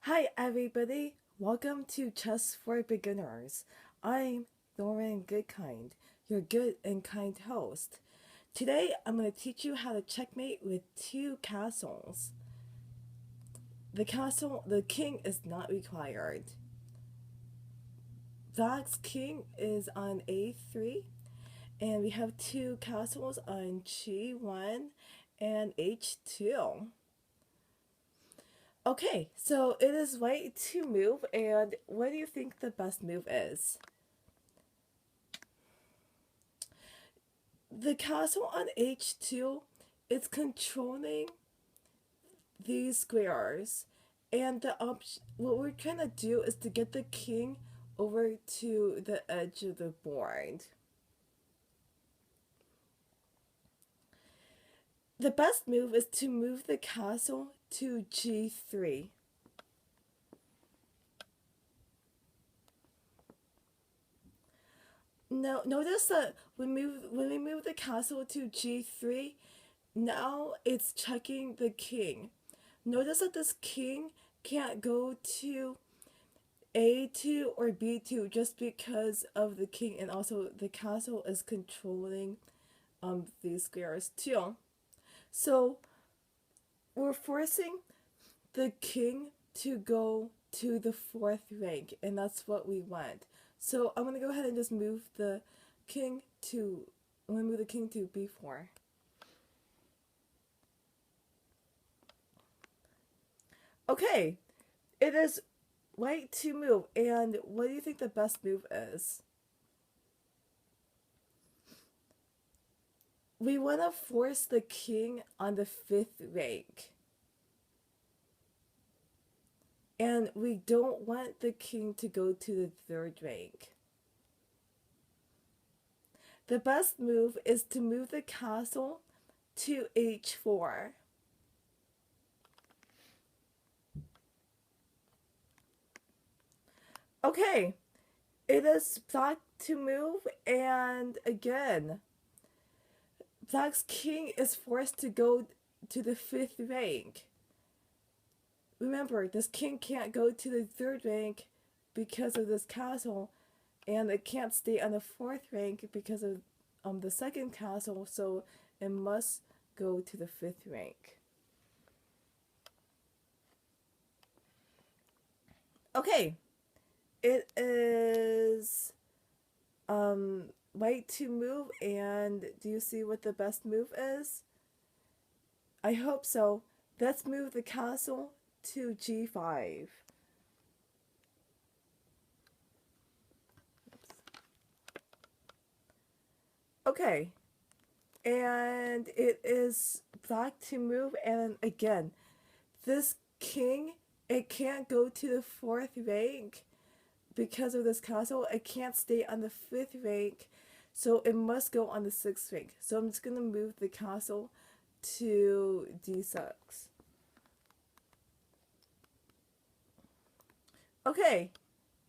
Hi everybody, welcome to Chess for Beginners. I'm Lauren Goodkind, your good and kind host. Today I'm going to teach you how to checkmate with two castles. The king is not required. Black's king is on a3, and we have two castles on g1 and h2. Okay, so it is white to move, and what do you think the best move is? The castle on h2 is controlling these squares, and what we're trying to do is to get the king over to the edge of the board. The best move is to move the castle to g3. Now, notice that when we move the castle to g3, now it's checking the king. Notice that this king can't go to a2 or b2 just because of the king, and also the castle is controlling these squares too. So we're forcing the king to go to the fourth rank, and that's what we want. So I'm gonna go ahead and just move the king to b4. Okay, it is white to move, and what do you think the best move is? We want to force the king on the fifth rank. And we don't want the king to go to the third rank. The best move is to move the castle to h4. Okay, it is black to move, and again, black's king is forced to go to the fifth rank. Remember, this king can't go to the third rank because of this castle, and it can't stay on the fourth rank because of the second castle, so it must go to the fifth rank. Okay, it is white to move, and do you see what the best move is? I hope so. Let's move the castle to g5. Okay, and it is black to move, and again, this king, it can't go to the fourth rank because of this castle. It can't stay on the fifth rank, so it must go on the sixth rank. So I'm just gonna move the castle to d6. Okay,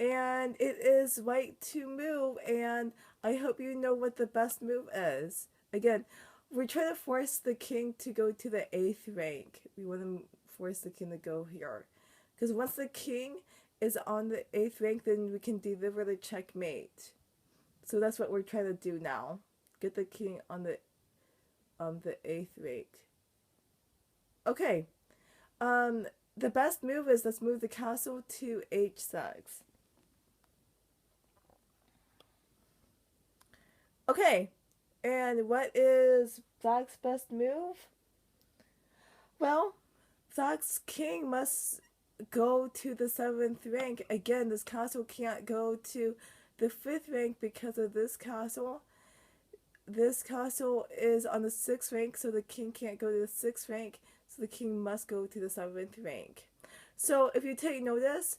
and it is white to move, and I hope you know what the best move is. Again, we're trying to force the king to go to the 8th rank. We want to force the king to go here. Because once the king is on the 8th rank, then we can deliver the checkmate. So that's what we're trying to do now. Get the king on the 8th rank. Okay. The best move is let's move the castle to h6. Okay, and what is black's best move? Well, black's king must go to the 7th rank. Again, this castle can't go to the 5th rank because of this castle. This castle is on the 6th rank, so the king can't go to the 6th rank, so the king must go to the 7th rank. So if you take notice,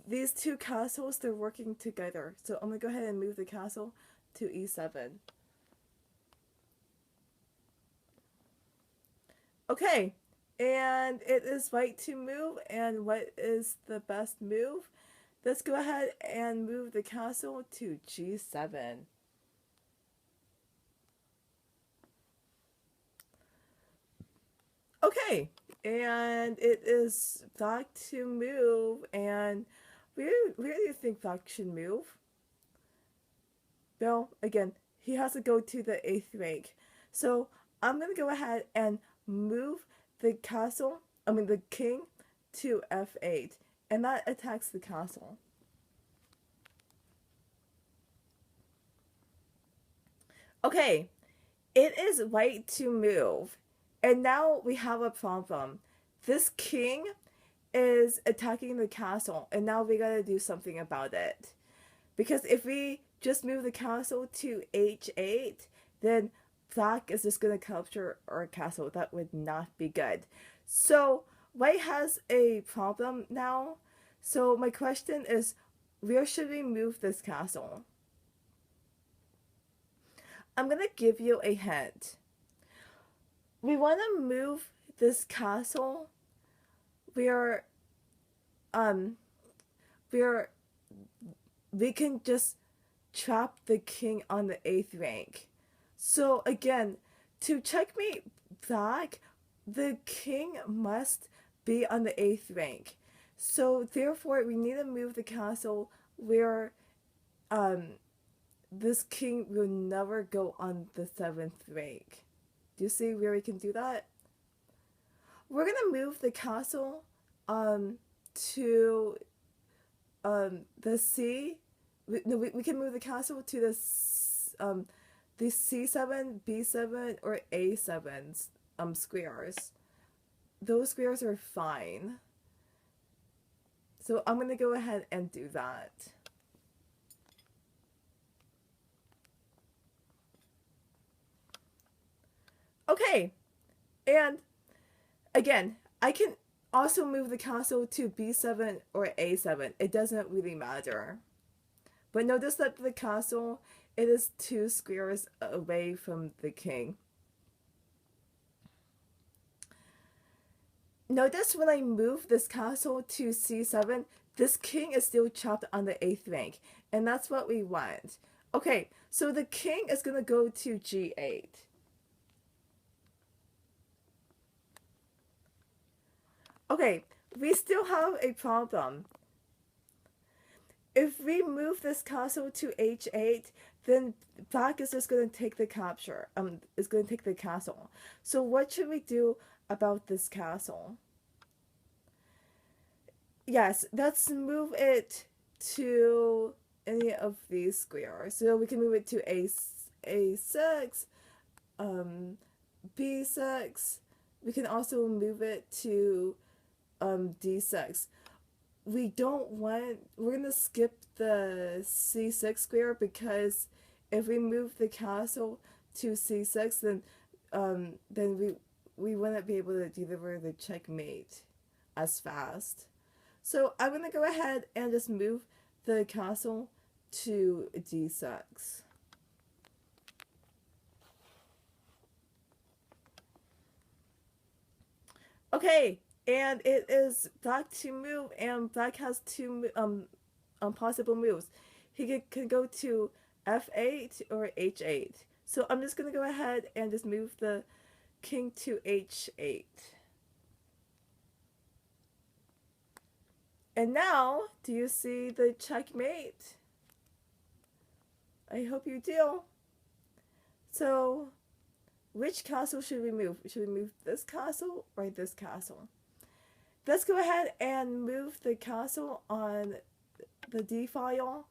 these two castles, they're working together. So I'm going to go ahead and move the castle to e7. Okay, and it is white to move, and what is the best move? Let's go ahead and move the castle to g7. Okay, And it is black to move. And where do you think black should move? Well, again, he has to go to the 8th rank. So I'm going to go ahead and move the castle, the king, to f8. And that attacks the castle. Okay, it is white to move. And now we have a problem. This king is attacking the castle, and now we gotta do something about it. Because if we just move the castle to h8, then black is just gonna capture our castle. That would not be good. So white has a problem now. So my question is, where should we move this castle? I'm gonna give you a hint. We want to move this castle where where we can just trap the king on the 8th rank. So again, to checkmate black, the king must be on the 8th rank. So therefore we need to move the castle where this king will never go on the 7th rank. Do you see where we can do that? We're gonna move the castle to the C. We can move the castle to the C7, B7, or A7 squares. Those squares are fine. So I'm gonna go ahead and do that. Okay, and again, I can also move the castle to B7 or A7. It doesn't really matter. But notice that the castle, it is 2 squares away from the king. Notice when I move this castle to C7, this king is still trapped on the 8th rank. And that's what we want. Okay, so the king is going to go to G8. Okay, we still have a problem. If we move this castle to h8, then black is just going to take the capture. Is going to take the castle. So what should we do about this castle? Yes, let's move it to any of these squares. So we can move it to A6, B6. We can also move it to D6. We're gonna skip the C6 square because if we move the castle to C6, then we wouldn't be able to deliver the checkmate as fast. So I'm gonna go ahead and just move the castle to D6. Okay, and it is black to move, and black has 2 possible moves. He can go to f8 or h8. So I'm just going to go ahead and just move the king to h8. And now, do you see the checkmate? I hope you do. So, which castle should we move? Should we move this castle or this castle? Let's go ahead and move the castle on the D file.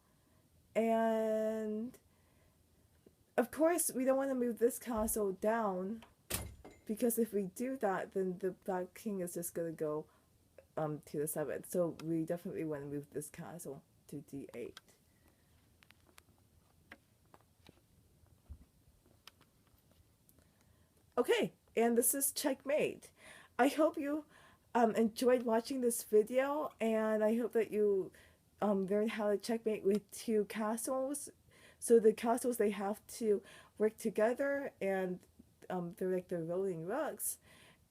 And of course, we don't want to move this castle down, because if we do that, then the black king is just going to go to the 7th. So we definitely want to move this castle to D8. Okay, and this is checkmate. I hope you enjoyed watching this video, and I hope that you learned how to checkmate with 2 castles. So the castles, they have to work together, and they're like the rolling rooks.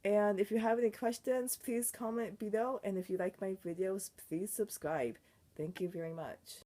And if you have any questions, please comment below, and if you like my videos, please subscribe. Thank you very much.